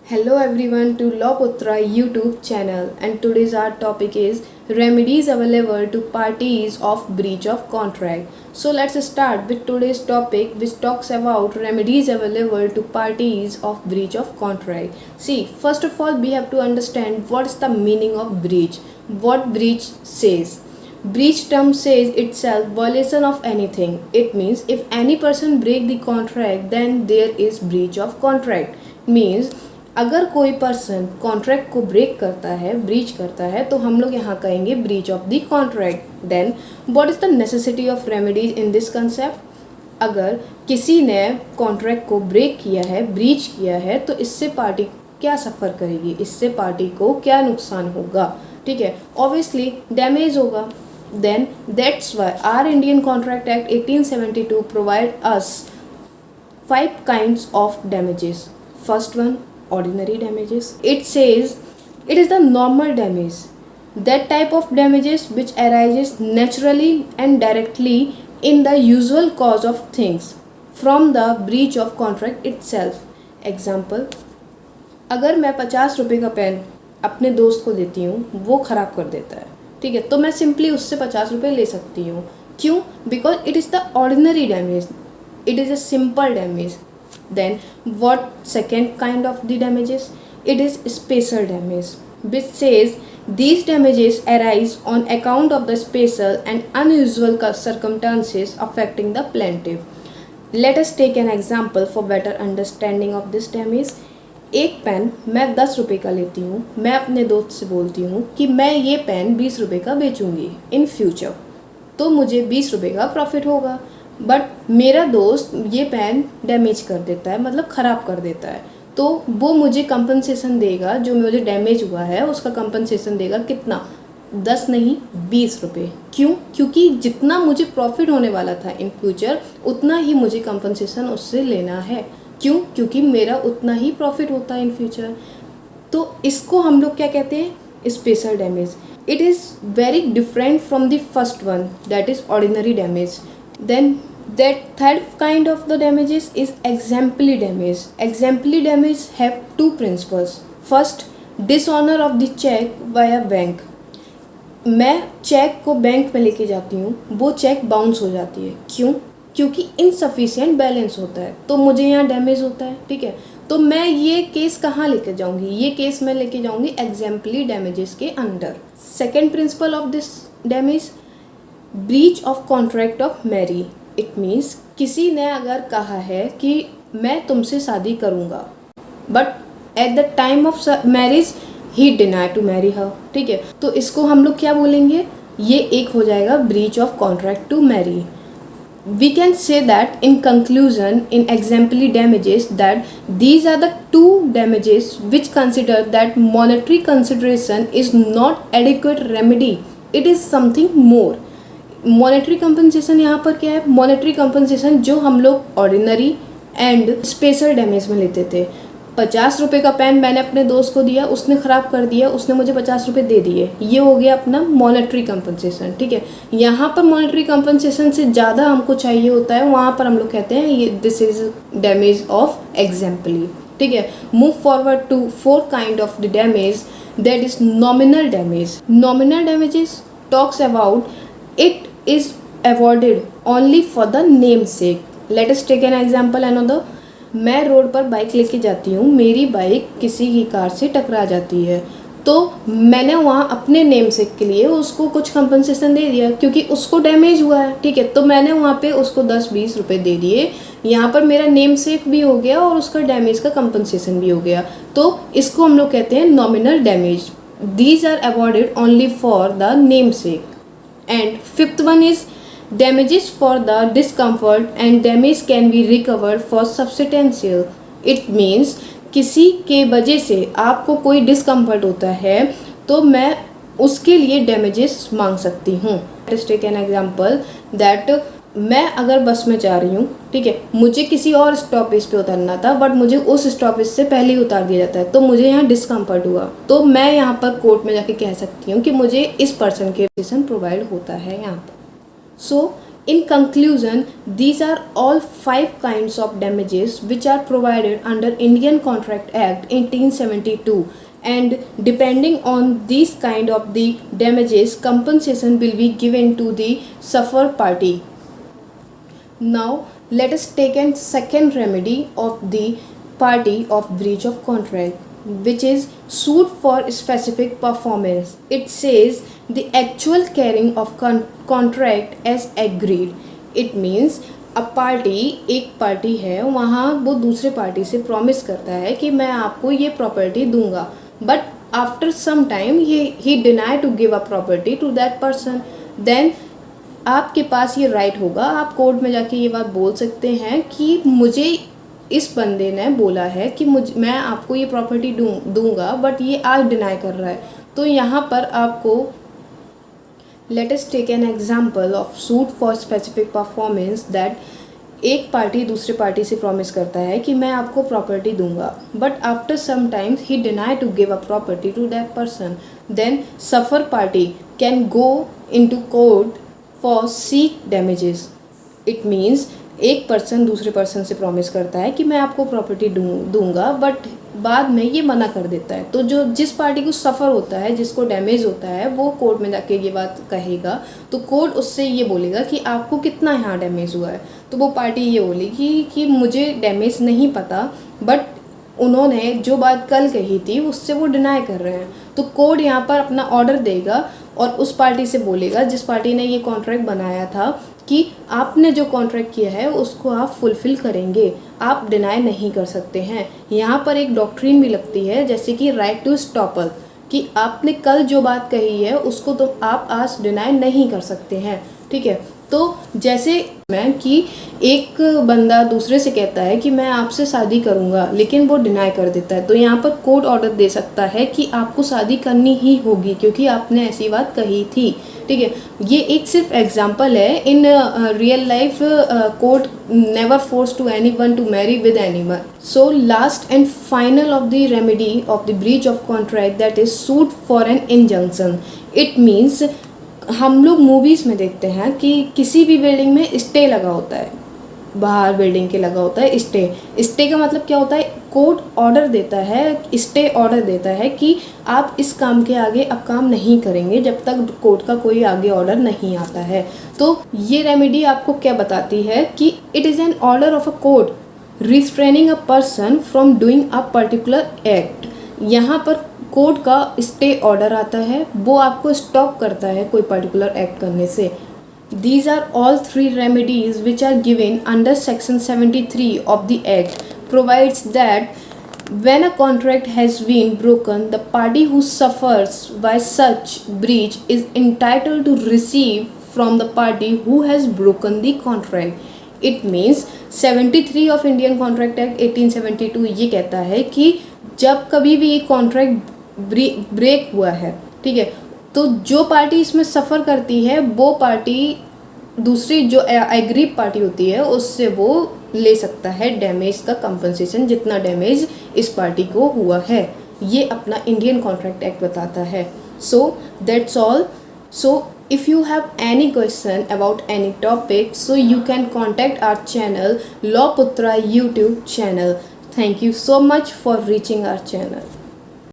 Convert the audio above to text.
Hello everyone to Law YouTube channel, and today's our topic is remedies available to parties of breach of contract. So let's start with today's topic, which talks about remedies available to parties of breach of contract. See, first of all we have to understand what is the meaning of breach. What breach says. Breach term says itself violation of anything. It means if any person break the contract, then there is breach of contract. Means अगर कोई person contract को break करता है, breach करता है, तो हम लोग यहाँ कहेंगे breach of the contract. Then what is the necessity of remedies in this concept. अगर किसी ने कॉन्ट्रैक्ट को ब्रेक किया है, ब्रीच किया है, तो इससे पार्टी क्या सफ़र करेगी, इससे पार्टी को क्या नुकसान होगा. ठीक है, ऑब्वियसली डैमेज होगा. Then that's why are Indian contract act 1872 provide us 5 kinds of damages. First one, ordinary damages. It says it is the normal damage, that type of damages which arises naturally and directly in the usual cause of things from the breach of contract itself. Example, अगर मैं 50 रुपये का pen अपने दोस्त को देती हूँ, वो ख़राब कर देता है, ठीक है, तो मैं सिंपली उससे 50 रुपये ले सकती हूँ. क्यों? Because it is the ordinary damage, it is a simple damage. Then what second kind of the damages? It is special damage, which says these damages arise on account of the special and unusual circumstances affecting the plaintiff. Let us take an example for better understanding of this damage. एक pen मैं 10 रुपये का लेती हूँ, मैं अपने दोस्त से बोलती हूँ कि मैं ये पेन 20 रुपये का बेचूँगी इन फ्यूचर, तो मुझे 20 रुपये का प्रॉफिट होगा. बट मेरा दोस्त ये पेन डैमेज कर देता है, मतलब ख़राब कर देता है, तो वो मुझे कंपनसेशन देगा, जो मुझे डैमेज हुआ है उसका कंपनसेशन देगा. कितना? 10 नहीं, 20 रुपये. क्यों? क्योंकि जितना मुझे प्रॉफिट होने वाला था इन फ्यूचर, उतना ही मुझे कंपनसेशन उससे लेना है. क्यों? क्योंकि मेरा उतना ही प्रॉफिट होता है इन फ्यूचर. तो इसको हम लोग क्या कहते हैं? Special damage. It is very different from the first one, that is ordinary damage. Then that third kind of the damages is exemplary damage. Exemplary damage have two principles. First, dishonor of the check via bank. मैं check को bank में लेके जाती हूँ, वो cheque bounce हो जाती है. क्यों? क्योंकि इनसफिशिएंट बैलेंस होता है, तो मुझे यहाँ डैमेज होता है. ठीक है, तो मैं ये केस कहाँ लेके जाऊँगी? ये केस मैं लेके जाऊँगी एग्जाम्पली डैमेजेस के under. Second principle of this damage, breach of contract of marriage. It means किसी ने अगर कहा है कि मैं तुमसे शादी करूँगा, but at the time of marriage he deny to marry her. ठीक है, तो इसको हम लोग क्या बोलेंगे? ये एक हो जाएगा breach of contract to marry. We can say that in conclusion, in exemplary damages, that these are the two damages which consider that monetary consideration is not adequate remedy. It is something more. Monetary compensation यहाँ पर क्या है? Monetary compensation जो हम लोग ordinary and special damage में लेते थे. 50 रुपये का पेन मैंने अपने दोस्त को दिया, उसने ख़राब कर दिया, उसने मुझे 50 रुपये दे दिए, ये हो गया अपना मॉनेटरी कंपनसेशन. ठीक है, यहाँ पर मॉनेटरी कंपनसेशन से ज़्यादा हमको चाहिए होता है, वहाँ पर हम लोग कहते हैं ये this is damage of exemplary. ठीक है, move forward to fourth kind of the damage, that is nominal damage. Nominal damages talks about it is awarded only for the namesake. Let us take an example another. मैं road पर bike लेके जाती हूँ, मेरी bike किसी की car से टकरा जाती है, तो मैंने वहाँ अपने नेमसेक के लिए उसको कुछ कंपनसेशन दे दिया, क्योंकि उसको डैमेज हुआ है. ठीक है, तो मैंने वहाँ पे उसको 10-20 रुपये दे दिए. यहाँ पर मेरा नेमसेक भी हो गया और उसका डैमेज का कंपनसेशन भी हो गया. तो इसको हम लोग कहते हैं nominal damage. These are awarded only for the namesake. And fifth one is damages for the discomfort, and damage can be recovered for substantial. It means किसी के वजह से आपको कोई डिस्कम्फर्ट होता है, तो मैं उसके लिए डैमेजेस मांग सकती हूँ. Let's take an example that मैं अगर बस में जा रही हूँ, ठीक है, मुझे किसी और स्टॉपेज पे उतरना था, बट मुझे उस स्टॉपेज से पहले ही उतार दिया जाता है, तो मुझे यहाँ डिस्कम्फर्ट हुआ, तो मैं यहाँ पर कोर्ट में जाके कह सकती हूँ कि मुझे इस पर्सन के प्रोवाइड होता है यहाँ पर. सो In conclusion, these are all 5 kinds of damages which are provided under Indian Contract Act 1872, and depending on these kind of the damages, compensation will be given to the sufferer party. Now let us take a second remedy of the party of breach of contract, which is suit for specific performance. It says the actual carrying of contract as agreed. It means a party, एक party है वहाँ वो दूसरे party से promise करता है कि मैं आपको ये प्रॉपर्टी दूंगा, but after some time he deny to give a property to that person, then आपके पास ये राइट होगा, आप कोर्ट में जाके ये बात बोल सकते हैं कि मुझे इस बंदे ने बोला है कि मैं आपको ये प्रॉपर्टी दूंगा, बट ये आज डिनाई कर रहा है. तो यहाँ पर आपको let us take an example of suit for specific performance, that एक पार्टी दूसरे पार्टी से प्रॉमिस करता है कि मैं आपको प्रॉपर्टी दूंगा, but after some times he deny to give a property to that person, then suffer party can go into court for seek damages. It means एक पर्सन दूसरे पर्सन से प्रॉमिस करता है कि मैं आपको प्रॉपर्टी दूंगा, बट बाद में ये मना कर देता है. तो जिस पार्टी को सफ़र होता है, जिसको डैमेज होता है, वो कोर्ट में जाके ये बात कहेगा, तो कोर्ट उससे ये बोलेगा कि आपको कितना यहाँ डैमेज हुआ है. तो वो पार्टी ये बोलेगी कि मुझे डैमेज नहीं पता, बट उन्होंने जो बात कल कही थी उससे वो डिनाई कर रहे हैं. तो कोर्ट यहाँ पर अपना ऑर्डर देगा और उस पार्टी से बोलेगा जिस पार्टी ने ये कॉन्ट्रैक्ट बनाया था कि आपने जो कॉन्ट्रैक्ट किया है उसको आप फुलफ़िल करेंगे, आप डिनाई नहीं कर सकते हैं. यहाँ पर एक डॉक्ट्रिन भी लगती है, जैसे कि राइट टू स्टॉपल, कि आपने कल जो बात कही है उसको तो आप आज डिनाई नहीं कर सकते हैं. ठीक है. तो जैसे मैं कि एक बंदा दूसरे से कहता है कि मैं आपसे शादी करूंगा, लेकिन वो डिनाई कर देता है, तो यहाँ पर कोर्ट ऑर्डर दे सकता है कि आपको शादी करनी ही होगी क्योंकि आपने ऐसी बात कही थी. ठीक है. ये एक सिर्फ एग्जांपल है. In real life court never force to anyone to marry with anyone. So last and final of the remedy of the breach of contract, that is suit for an injunction. It means हम लोग movies में देखते हैं कि किसी भी building में stay लगा होता है, बाहर बिल्डिंग के लगा होता है स्टे का मतलब क्या होता है, कोर्ट ऑर्डर देता है, स्टे ऑर्डर देता है कि आप इस काम के आगे अब काम नहीं करेंगे जब तक कोर्ट का कोई आगे ऑर्डर नहीं आता है. तो ये रेमेडी आपको क्या बताती है कि it is an order of a court restraining a person from doing a particular act. यहाँ पर कोर्ट का स्टे ऑर्डर आता है, वो आपको स्टॉप करता है कोई पर्टिकुलर एक्ट करने से. These are all 3 remedies which are given under section 73 of the act, provides that when a contract has been broken, the party who suffers by such breach is entitled to receive from the party who has broken the contract. It means 73 of Indian Contract Act 1872 ये कहता है कि जब कभी भी ये contract break हुआ है, ठीक है, तो जो पार्टी इसमें सफ़र करती है वो पार्टी दूसरी जो एग्रीड पार्टी होती है उससे वो ले सकता है डैमेज का कंपनसेशन, जितना डैमेज इस पार्टी को हुआ है. ये अपना इंडियन कॉन्ट्रैक्ट एक्ट बताता है. So that's all. So if you have any question about any topic, so you can contact our channel Law Putra YouTube channel. Thank you so much for reaching our channel.